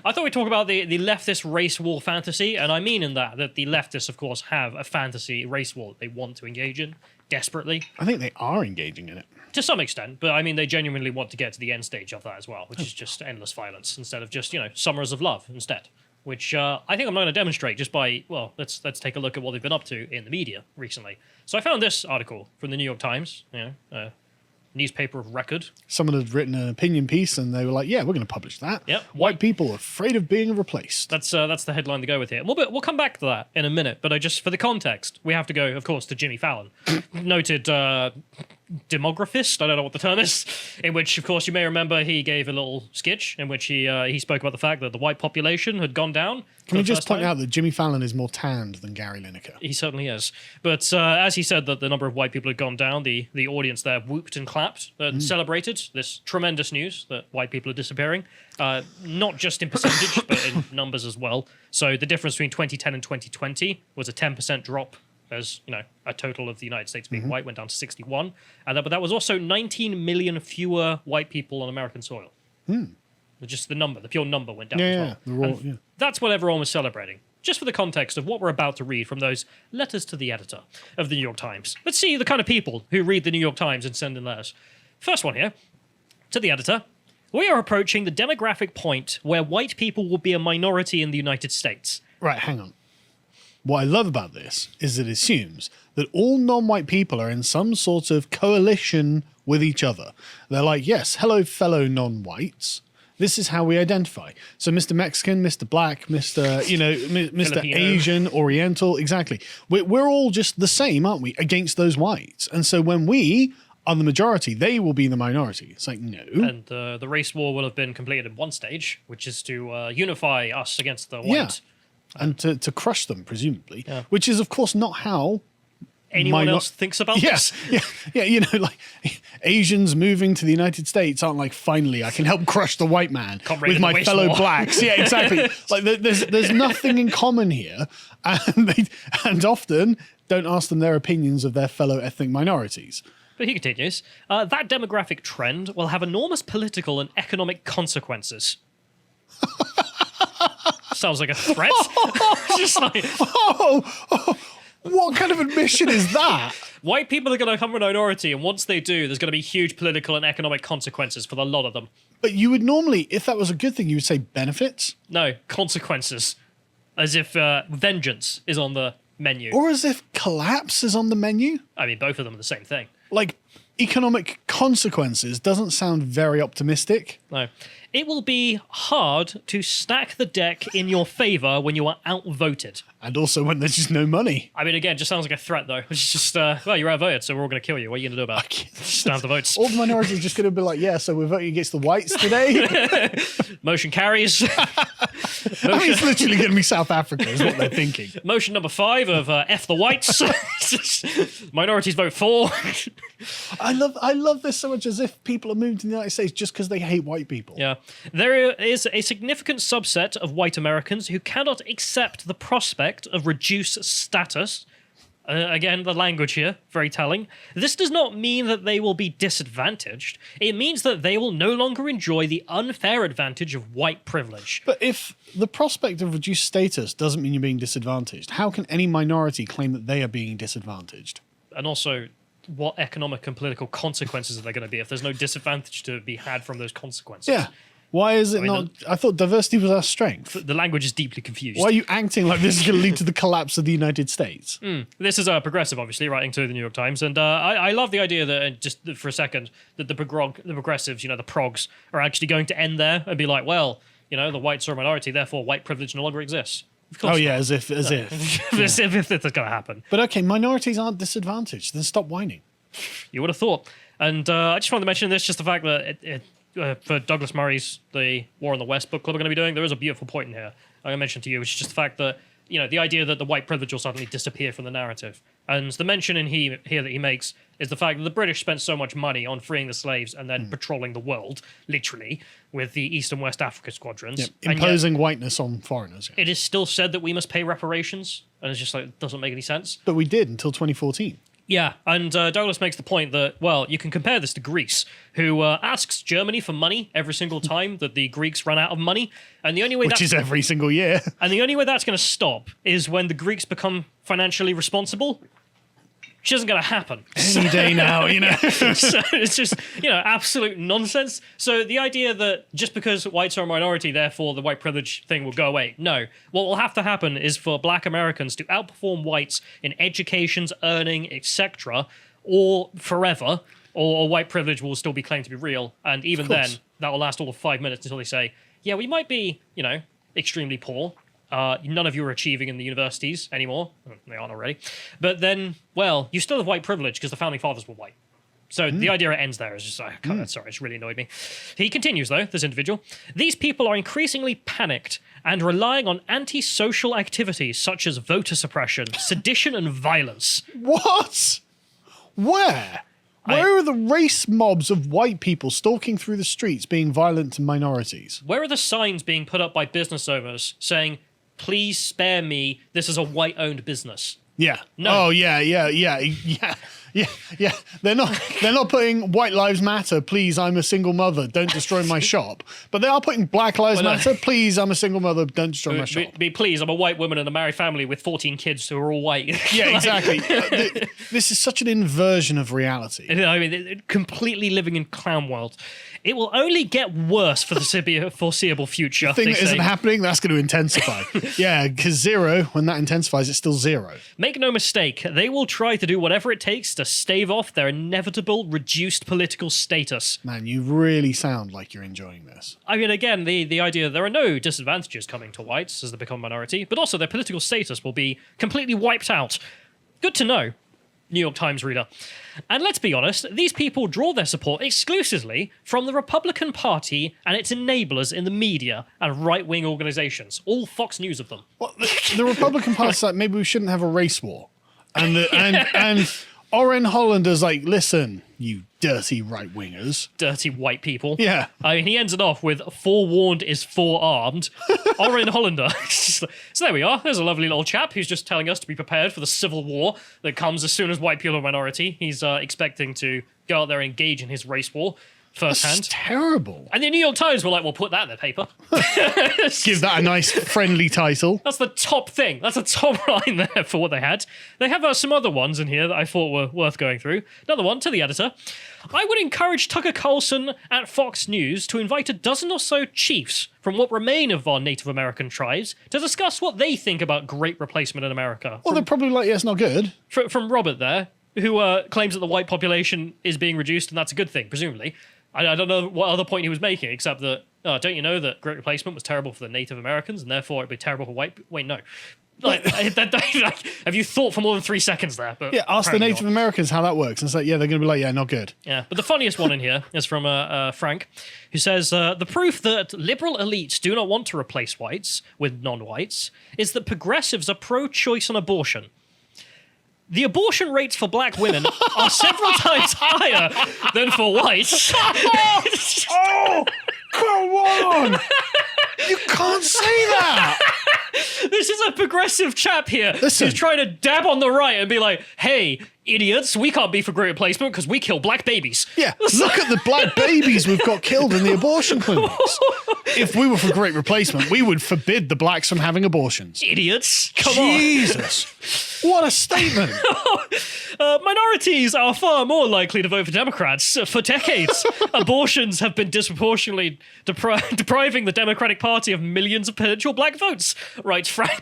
I thought we'd talk about the leftist race war fantasy, and I mean in that the leftists, of course, have a fantasy race war that they want to engage in desperately. I think they are engaging in it. To some extent, but I mean, they genuinely want to get to the end stage of that as well, which is just endless violence instead of just, summers of love instead. Which I think I'm going to demonstrate just by, well, let's take a look at what they've been up to in the media recently. So I found this article from the New York Times, newspaper of record. Someone had written an opinion piece and they were like, yeah, we're going to publish that. Yep. White people afraid of being replaced. That's the headline to go with here. We'll come back to that in a minute, but for the context, we have to go, of course, to Jimmy Fallon, noted demographist, I don't know what the term is, in which, of course, you may remember he gave a little sketch in which he spoke about the fact that the white population had gone down. Can we just point out that Jimmy Fallon is more tanned than Gary Lineker? He certainly is. But as he said that the number of white people had gone down, the audience there whooped and clapped and celebrated this tremendous news that white people are disappearing, not just in percentage, but in numbers as well. So the difference between 2010 and 2020 was a 10% drop as, a total of the United States being white went down to 61. But that was also 19 million fewer white people on American soil. Just the pure number went down as well. That's what everyone was celebrating. Just for the context of what we're about to read from those letters to the editor of the New York Times. Let's see the kind of people who read the New York Times and send in letters. First one here, to the editor. We are approaching the demographic point where white people will be a minority in the United States. Right, hang on. What I love about this is it assumes that all non-white people are in some sort of coalition with each other. They're like, yes, hello, fellow non-whites. This is how we identify. So Mr. Mexican, Mr. Black, Mr. Mr. Filipino. Asian, Oriental, exactly. We're all just the same, aren't we, against those whites? And so when we are the majority, they will be the minority. It's like, no. And the race war will have been completed in one stage, which is to unify us against the white. Yeah. And to crush them, presumably, which is, of course, not how anyone else thinks about this. Yeah, like Asians moving to the United States aren't like, finally, I can help crush the white man with my fellow blacks. Yeah, exactly. Like there's nothing in common here, and often don't ask them their opinions of their fellow ethnic minorities. But he continues, that demographic trend will have enormous political and economic consequences. Sounds like a threat. Just like, what kind of admission is that? White people are going to become a minority, and once they do, there's going to be huge political and economic consequences for a lot of them. But you would normally, if that was a good thing, you would say benefits? No, consequences. As if vengeance is on the menu. Or as if collapse is on the menu? I mean, both of them are the same thing. Like, economic consequences doesn't sound very optimistic. No. It will be hard to stack the deck in your favor when you are outvoted. And also when there's just no money. I mean, again, just sounds like a threat, though. It's just, well, you're outvoted, so we're all going to kill you. What are you going to do about it? Just don't have the votes. All the minorities are just going to be like, yeah, so we're voting against the whites today? Motion carries. I mean, it's literally going to be South Africa is what they're thinking. Motion number 5 of F the whites. Minorities vote for. I love this so much, as if people are moving to the United States just because they hate white people. Yeah. There is a significant subset of white Americans who cannot accept the prospect of reduced status. Again, the language here, very telling. This does not mean that they will be disadvantaged. It means that they will no longer enjoy the unfair advantage of white privilege. But if the prospect of reduced status doesn't mean you're being disadvantaged, how can any minority claim that they are being disadvantaged? And also, what economic and political consequences are there going to be if there's no disadvantage to be had from those consequences? Yeah. Why is it not? I thought diversity was our strength. The language is deeply confused. Why are you acting like this is going to lead to the collapse of the United States? This is progressive, obviously, writing to the New York Times. And I love the idea that, just for a second, that the progressives, the progs, are actually going to end there and be like, well, the whites are a minority, therefore white privilege no longer exists. Of course. Oh, yeah, not. as if. As if it's going to happen. But okay, minorities aren't disadvantaged. Then stop whining. You would have thought. And I just wanted to mention this, just the fact that for Douglas Murray's The War on the West book club we're going to be doing, there is a beautiful point in here I mentioned to you, which is just the fact that, the idea that the white privilege will suddenly disappear from the narrative. And the mention in here that he makes is the fact that the British spent so much money on freeing the slaves and then patrolling the world, literally, with the East and West Africa squadrons. Yep. Imposing whiteness on foreigners. It is still said that we must pay reparations, and it's just like, it doesn't make any sense. But we did until 2014. Yeah, and Douglas makes the point that, well, you can compare this to Greece, who asks Germany for money every single time that the Greeks run out of money, and the only way Which is every single year. and the only way that's going to stop is when the Greeks become financially responsible. Which isn't going to happen. Any day now, you know. So it's just, absolute nonsense. So the idea that just because whites are a minority, therefore the white privilege thing will go away. No. What will have to happen is for black Americans to outperform whites in educations, earning, etc., or forever, or white privilege will still be claimed to be real. And even then, that will last all of 5 minutes until they say, yeah, we might be, extremely poor. None of you are achieving in the universities anymore. They aren't already. But then, well, you still have white privilege because the founding fathers were white. So the idea it ends there is just, sorry, it's really annoyed me. He continues, though, this individual. These people are increasingly panicked and relying on antisocial activities such as voter suppression, sedition, and violence. What? Where? Where are the race mobs of white people stalking through the streets being violent to minorities? Where are the signs being put up by business owners saying, please spare me, this is a white-owned business? Yeah. No. Oh, yeah. They're not putting White Lives Matter, please, I'm a single mother, don't destroy my shop. But they are putting Black Lives Matter, please, I'm a single mother, don't destroy my shop. Please, I'm a white woman in a married family with 14 kids who are all white. Yeah, exactly. This is such an inversion of reality. I mean, they're completely living in clown world. It will only get worse for the foreseeable future. The thing that isn't happening, that's going to intensify. Yeah, because zero, when that intensifies, it's still zero. Make no mistake, they will try to do whatever it takes to stave off their inevitable reduced political status. Man, you really sound like you're enjoying this. I mean, again, the idea that there are no disadvantages coming to whites as they become a minority, but also their political status will be completely wiped out. Good to know, New York Times reader. And let's be honest, these people draw their support exclusively from the Republican Party and its enablers in the media and right-wing organizations. All Fox News of them. Well, the Republican Party's like, maybe we shouldn't have a race war. And Oren Hollander's like, listen, you dirty right-wingers. Dirty white people. Yeah. I mean, he ends it off with, forewarned is forearmed. Oren Hollander. So there we are. There's a lovely little chap who's just telling us to be prepared for the civil war that comes as soon as white people are a minority. He's expecting to go out there and engage in his race war firsthand. That's terrible. And the New York Times were like, well, put that in the paper. Give that a nice friendly title. That's the top thing. That's the top line there for what they had. They have some other ones in here that I thought were worth going through. Another one to the editor. I would encourage Tucker Carlson at Fox News to invite a dozen or so chiefs from what remain of our Native American tribes to discuss what they think about great replacement in America. Well, they're probably like, yeah, it's not good. From Robert there, who claims that the white population is being reduced, and that's a good thing, presumably. I don't know what other point he was making, except that, don't you know that great replacement was terrible for the Native Americans, and therefore it'd be terrible for white... Wait, no. Have you thought for more than 3 seconds there? But yeah, ask the Native Americans how that works. And it's like, yeah, they're going to be like, yeah, not good. Yeah, but the funniest one in here is from Frank, who says, the proof that liberal elites do not want to replace whites with non-whites is that progressives are pro-choice on abortion. The abortion rates for black women are several times higher than for whites. Oh, come on! You can't say that! This is a progressive chap here Listen. who's trying to dab on the right and be like, hey, idiots, we can't be for great replacement because we kill black babies. Yeah, look at the black babies we've got killed in the abortion clinics. If we were for great replacement, we would forbid the blacks from having abortions. Idiots, come Jesus. What a statement. Minorities are far more likely to vote for Democrats. For decades, abortions have been disproportionately depriving the Democratic Party of millions of potential black votes, writes Frank.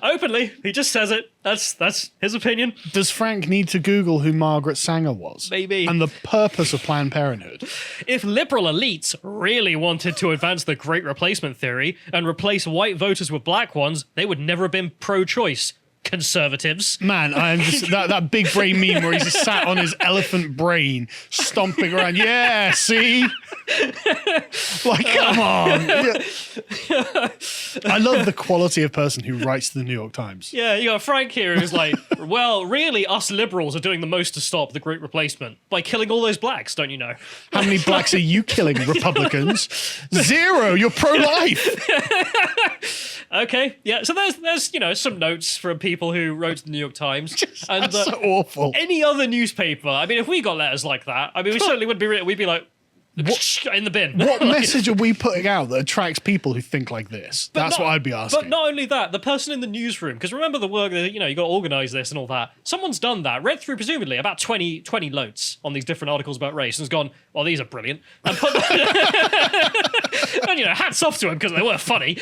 Openly, he just says it. That's his opinion. Does Frank need to Google who Margaret Sanger was? Maybe. And the purpose of Planned Parenthood? If liberal elites really wanted to advance the Great Replacement theory and replace white voters with black ones, they would never have been pro-choice. Conservatives. Man, I'm just that big brain meme where he's just sat on his elephant brain, stomping around. Yeah, see? Like, come on. Yeah. I love the quality of person who writes to the New York Times. Yeah, you got Frank here who's like, well, really, us liberals are doing the most to stop the Great Replacement by killing all those blacks, don't you know? How many blacks are you killing, Republicans? 0. You're pro-life. Okay, yeah. So there's some notes from people people who wrote to the New York Times. And That's so awful. any other newspaper, I mean, if we got letters like that, I mean, we certainly would be, we'd be like, in the bin. What message are we putting out that attracts people who think like this? That's what I'd be asking. But not only that, the person in the newsroom, because remember the work that, you got to organise this and all that. Someone's done that, read through presumably about 20 loads on these different articles about race, and has gone, well, these are brilliant. And, and hats off to him because they were funny.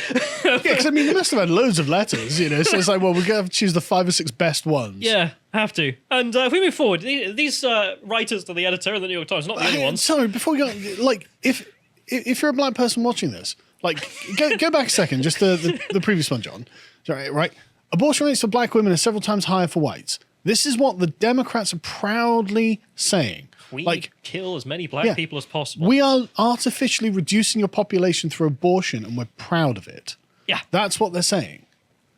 Yeah, because I mean, they must have had loads of letters, so it's like, well, we're going to have to choose the 5 or 6 best ones. Yeah, have to. And if we move forward, these writers to the editor of the New York Times, not the only ones. Sorry, before we go, like, if you're a black person watching this, like, go back a second, just the previous one, John. Right? Abortion rates for black women are several times higher for whites. This is what the Democrats are proudly saying. We kill as many black people as possible. We are artificially reducing your population through abortion, and we're proud of it. Yeah. That's what they're saying.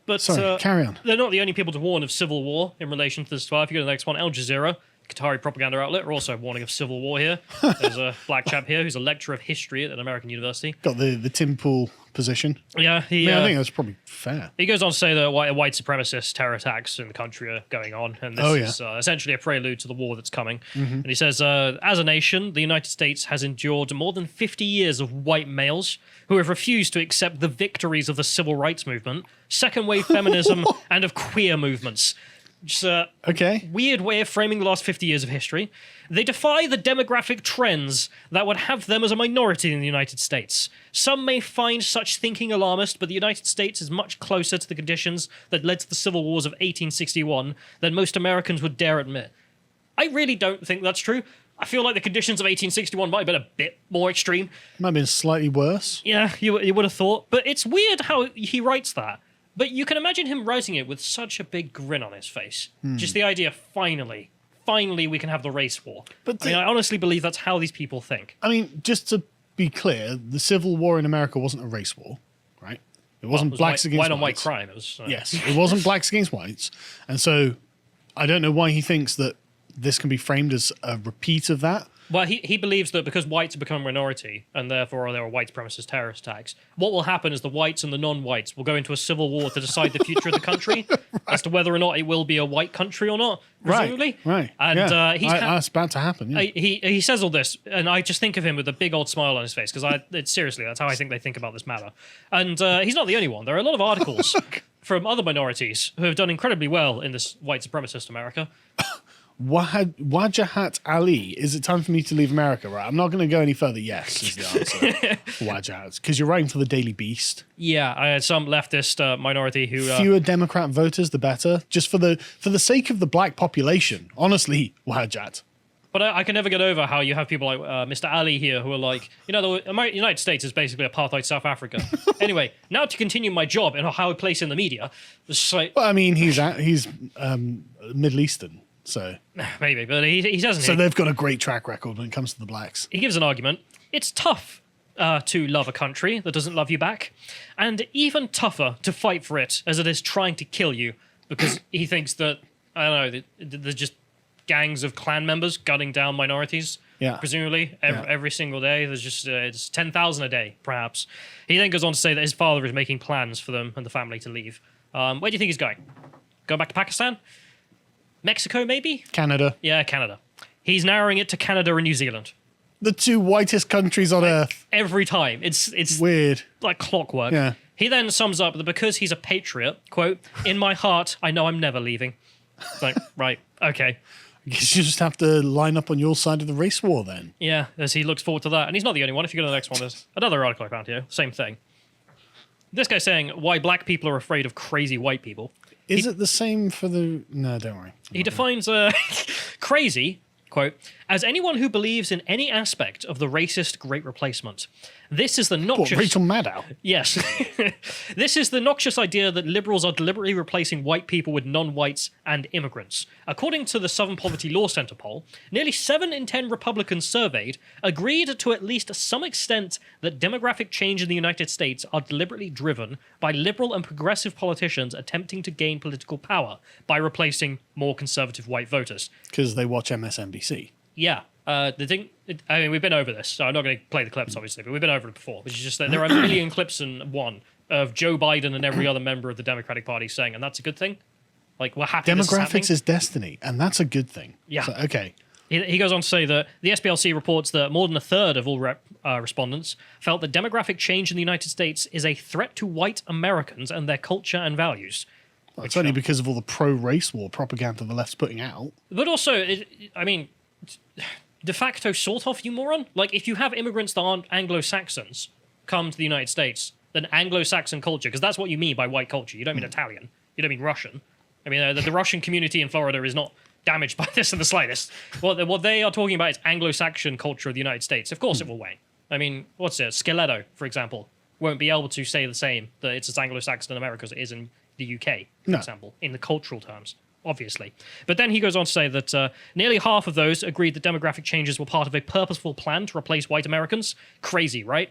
But Sorry, carry on. They're not the only people to warn of civil war in relation to this. If you go to the next one, Al Jazeera, Qatari propaganda outlet, are also warning of civil war here. There's a black chap here who's a lecturer of history at an American university. Got the Tim Pool position. Yeah, I think that's probably fair. He goes on to say that white supremacist terror attacks in the country are going on, and this is essentially a prelude to the war that's coming. And he says, as a nation, the United States has endured more than 50 years of white males who have refused to accept the victories of the civil rights movement, second-wave feminism, and of queer movements. Just weird way of framing the last 50 years of history. They defy the demographic trends that would have them as a minority in the United States. Some may find such thinking alarmist, but the United States is much closer to the conditions that led to the civil wars of 1861 than most Americans would dare admit. I really don't think that's true. I feel like the conditions of 1861 might have been a bit more extreme. Might have been slightly worse. Yeah, you would have thought. But it's weird how he writes that. But you can imagine him writing it with such a big grin on his face. Just the idea, finally we can have the race war. But I honestly believe that's how these people think. I mean, just to be clear, the Civil War in America wasn't a race war, right? It wasn't blacks against whites. White on white crime. It was, Yes, it wasn't blacks against whites. And so I don't know why he thinks that this can be framed as a repeat of that. Well, he believes that because whites have become a minority and therefore there are white supremacist terrorist attacks, what will happen is the whites and the non-whites will go into a civil war to decide the future of the country as to whether or not it will be a white country or not, presumably. Right. And that's about to happen. Yeah. He says all this, and I just think of him with a big old smile on his face because seriously, that's how I think they think about this matter. And he's not the only one. There are a lot of articles from other minorities who have done incredibly well in this white supremacist America. Wajahat Ali, is it time for me to leave America? Right, I'm not going to go any further. Yes, is the answer. Wajahat, because you're writing for the Daily Beast. Yeah, I had some leftist minority who fewer Democrat voters, the better. Just for the sake of the black population, honestly, Wajahat. But I can never get over how you have people like Mr. Ali here who are like, the United States is basically apartheid South Africa. Anyway, now to continue my job in a high place in the media, it's like, well, I mean, he's Middle Eastern. So maybe, but he doesn't. So they've got a great track record when it comes to the blacks. He gives an argument. It's tough to love a country that doesn't love you back, and even tougher to fight for it as it is trying to kill you, because he thinks that, I don't know, there's just gangs of clan members gunning down minorities. Yeah. Presumably every single day. There's just it's 10,000 a day, perhaps. He then goes on to say that his father is making plans for them and the family to leave. Where do you think he's going? Going back to Pakistan? Mexico, maybe? Canada. Yeah, Canada. He's narrowing it to Canada and New Zealand. The two whitest countries on earth. Every time. It's weird. Like clockwork. Yeah. He then sums up that because he's a patriot, quote, in my heart, I know I'm never leaving. It's like, right, okay. I guess you just have to line up on your side of the race war then. Yeah, as he looks forward to that. And he's not the only one. If you go to the next one, there's another article I found here. Same thing. This guy's saying why black people are afraid of crazy white people. Is it the same for the... No, don't worry. He defines crazy, quote, as anyone who believes in any aspect of the racist Great Replacement. This is the noxious... What, Rachel Maddow? Yes. This is the noxious idea that liberals are deliberately replacing white people with non-whites and immigrants. According to the Southern Poverty Law Center poll, nearly 7 in 10 Republicans surveyed agreed to at least some extent that demographic change in the United States are deliberately driven by liberal and progressive politicians attempting to gain political power by replacing more conservative white voters. Because they watch MSNBC. Yeah. The thing, I mean, we've been over this, so I'm not going to play the clips, obviously, but we've been over it before, which is just that there are a million clips in one of Joe Biden and every other member of the Democratic Party saying, and that's a good thing. Like, we're happy this is happening. Demographics is destiny, and that's a good thing. Yeah. So, okay. He goes on to say that the SPLC reports that more than a third of all respondents felt that demographic change in the United States is a threat to white Americans and their culture and values. Well, it's only because of all the pro-race war propaganda the left's putting out. But also, de facto sort of, you moron. Like, if you have immigrants that aren't Anglo-Saxons come to the United States, then Anglo-Saxon culture, because that's what you mean by white culture. You don't mean Italian. You don't mean Russian. I mean, the Russian community in Florida is not damaged by this in the slightest. What they are talking about is Anglo-Saxon culture of the United States. Of course it will wane. I mean, what's it? Skeleto, for example, won't be able to say the same, that it's as Anglo-Saxon in America as it is in the UK, for example, in the cultural terms, obviously. But then he goes on to say that nearly half of those agreed that demographic changes were part of a purposeful plan to replace white Americans. Crazy, right?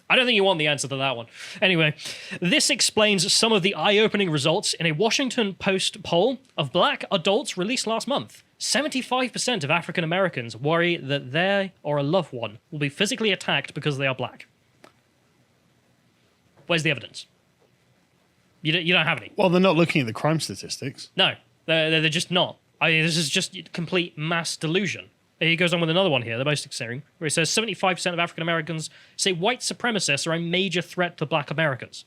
I don't think you want the answer to that one. Anyway, this explains some of the eye-opening results in a Washington Post poll of black adults released last month. 75% of African Americans worry that they or a loved one will be physically attacked because they are black. Where's the evidence? You don't have any. Well, they're not looking at the crime statistics. No, they're just not. This is just complete mass delusion. He goes on with another one here, the most exciting, where he says 75% of African Americans say white supremacists are a major threat to black Americans.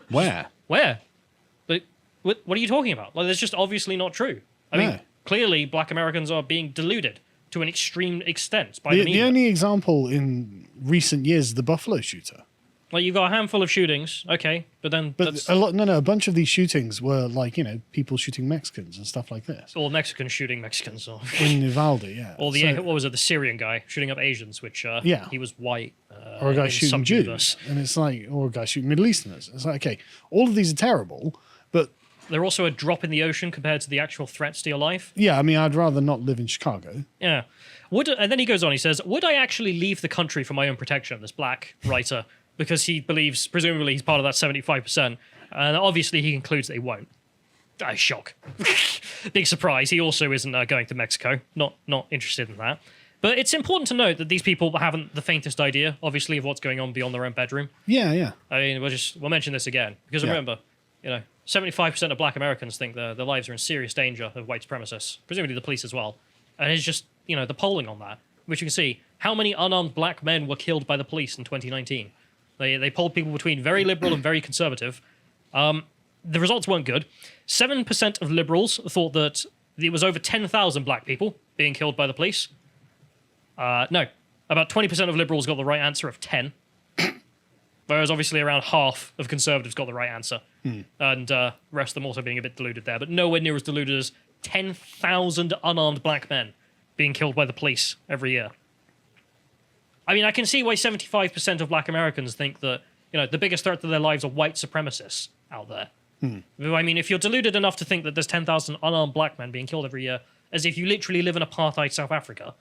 Where? But what are you talking about? Like, that's just obviously not true. I mean, clearly black Americans are being deluded to an extreme extent by the media. The only example in recent years is the Buffalo shooter. Like, you've got a handful of shootings, okay, but that's... a bunch of these shootings were like, people shooting Mexicans and stuff like this. Or Mexicans shooting Mexicans. Or in Uvalde, yeah. Or what was it, the Syrian guy shooting up Asians, which he was white. Or a guy shooting Jews. And it's like, or a guy shooting Middle Easterners. It's like, okay, all of these are terrible, but... They're also a drop in the ocean compared to the actual threats to your life. Yeah, I mean, I'd rather not live in Chicago. Yeah. And then he goes on, he says, would I actually leave the country for my own protection, this black writer, because he believes, presumably, he's part of that 75%. And obviously, he concludes they won't. Shock. Big surprise. He also isn't going to Mexico. Not interested in that. But it's important to note that these people haven't the faintest idea, obviously, of what's going on beyond their own bedroom. Yeah. I mean, we'll mention this again. Because remember, 75% of black Americans think their lives are in serious danger of white supremacists. Presumably the police as well. And it's just, the polling on that, which you can see, how many unarmed black men were killed by the police in 2019? They polled people between very liberal and very conservative. The results weren't good. 7% of liberals thought that it was over 10,000 black people being killed by the police. No, about 20% of liberals got the right answer of 10. Whereas obviously around half of conservatives got the right answer. And the rest of them also being a bit deluded there. But nowhere near as deluded as 10,000 unarmed black men being killed by the police every year. I mean, I can see why 75% of black Americans think that, the biggest threat to their lives are white supremacists out there. I mean, if you're deluded enough to think that there's 10,000 unarmed black men being killed every year, as if you literally live in apartheid South Africa,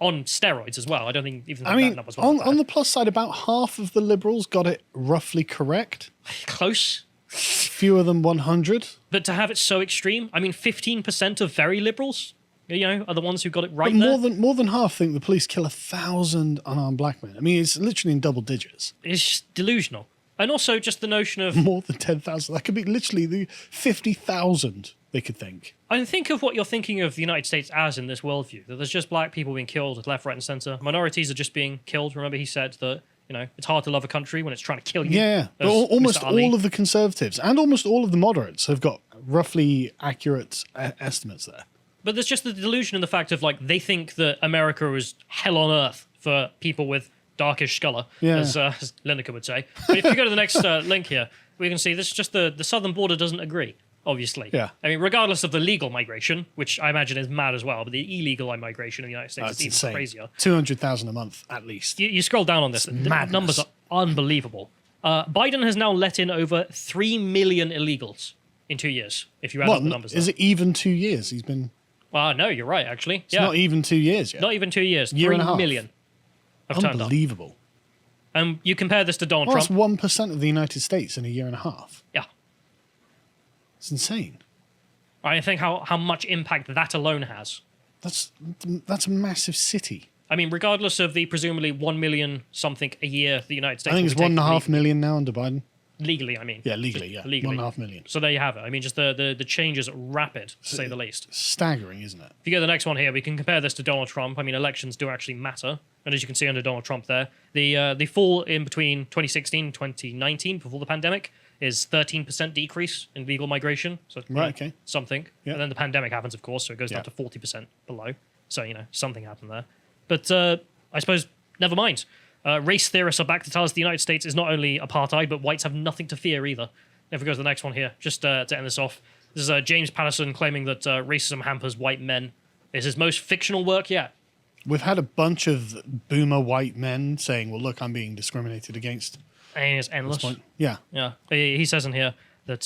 on steroids as well. I don't think even that number's on the plus side, about half of the liberals got it roughly correct. Close. Fewer than 100. But to have it so extreme, I mean, 15% of very liberals, are the ones who got it right but there. More than half think the police kill 1,000 unarmed black men. I mean, it's literally in double digits. It's just delusional. And also just the notion of... More than 10,000. That could be literally the 50,000 they could think. And think of what you're thinking of the United States as in this worldview. That there's just black people being killed left, right, and centre. Minorities are just being killed. Remember he said that, it's hard to love a country when it's trying to kill you. Yeah. But almost all of the conservatives and almost all of the moderates have got roughly accurate estimates there. But there's just the delusion in the fact of, they think that America is hell on earth for people with darkish colour, as Lineker would say. But if you go to the next link here, we can see this is just the southern border doesn't agree, obviously. Yeah. I mean, regardless of the legal migration, which I imagine is mad as well, but the illegal migration in the United States is even insane. Crazier. 200,000 a month, at least. You scroll down on this, the numbers are unbelievable. Biden has now let in over 3 million illegals in 2 years, if you add up the numbers. Is it even 2 years he's been... No, you're right, actually. It's not even 2 years yet. Not even 2 years. Year 3 and a half. million have turned up. Unbelievable. And you compare this to Donald That's Trump. 1% of the United States in a year and a half. Yeah. It's insane. I think how much impact that alone has. That's a massive city. I mean, regardless of the presumably 1 million something a year the United States... I think it's 1.5 million now under Biden. legally, I mean. Yeah, legally, yeah. Legally. 1.5 million. So there you have it. I mean, just the change is rapid, to say the least. Staggering, isn't it? If you go to the next one here, we can compare this to Donald Trump. I mean, elections do actually matter. And as you can see under Donald Trump there, the fall in between 2016 and 2019, before the pandemic, is 13% decrease in legal migration. So Okay. something. Yeah. And then the pandemic happens, of course, so it goes down Yeah. to 40% below. So, something happened there. But I suppose, never mind. Race theorists are back to tell us the United States is not only apartheid, but whites have nothing to fear either. If we go to the next one here, just to end this off. This is James Patterson claiming that racism hampers white men. It's his most fictional work yet. We've had a bunch of boomer white men saying, well, look, I'm being discriminated against. And it's endless. Yeah. Yeah. He says in here that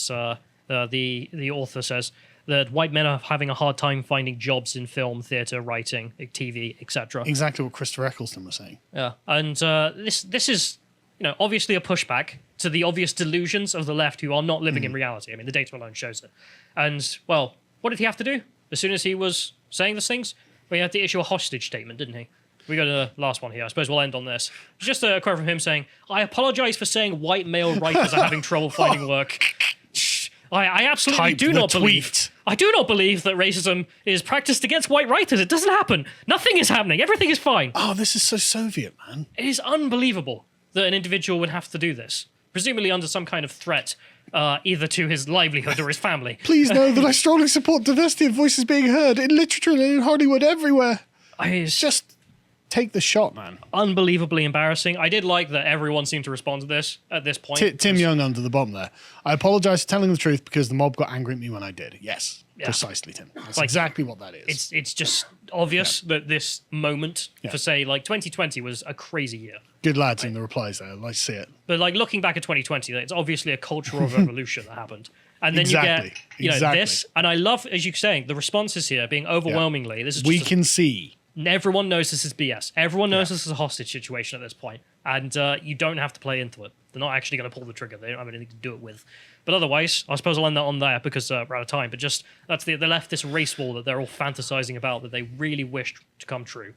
the author says that white men are having a hard time finding jobs in film, theatre, writing, TV, etc. Exactly what Christopher Eccleston was saying. Yeah. And this is, obviously a pushback to the obvious delusions of the left who are not living in reality. I mean, the data alone shows it. And, well, what did he have to do as soon as he was saying these things? Well, he had to issue a hostage statement, didn't he? We go to the last one here. I suppose we'll end on this. Just a quote from him saying, "I apologize for saying white male writers are having trouble finding work. I absolutely Type do the not believe. tweet. I do not believe that racism is practiced against white writers. It doesn't happen. Nothing is happening. Everything is fine. Oh, this is so Soviet, man. It is unbelievable that an individual would have to do this, presumably under some kind of threat, either to his livelihood or his family. Please know that I strongly support diversity of voices being heard in literature and in Hollywood everywhere. It's Just take the shot, man. unbelievably embarrassing. I did like that everyone seemed to respond to this at this point. Tim Young under the bomb there. I apologise for telling the truth because the mob got angry at me when I did. Yes, precisely, Tim. That's exactly what that is. It's just obvious that this moment for, say, 2020 was a crazy year. Good lads in the replies there. Let's see it. But looking back at 2020, it's obviously a cultural revolution that happened. And then Exactly. you get Exactly. this, and I love, as you're saying, the responses here being overwhelmingly. This is just We can see. everyone knows this is BS. Everyone knows this is a hostage situation at this point, and you don't have to play into it. They're not actually going to pull the trigger. They don't have anything to do it with. But otherwise, I suppose I'll end that on there because we're out of time. But just that's the leftist race war that they're all fantasizing about that they really wished to come true.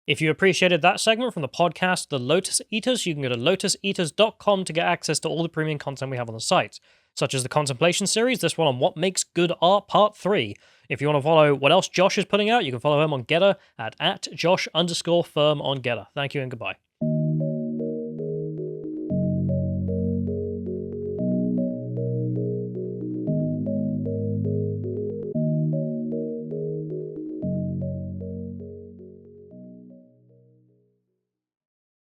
If you appreciated that segment from the podcast, The Lotus Eaters, you can go to lotuseaters.com to get access to all the premium content we have on the site, such as the Contemplation series, this one on What Makes Good Art Part 3. If you want to follow what else Josh is putting out, you can follow him on Getter at @Josh_firm on Getter. Thank you and goodbye.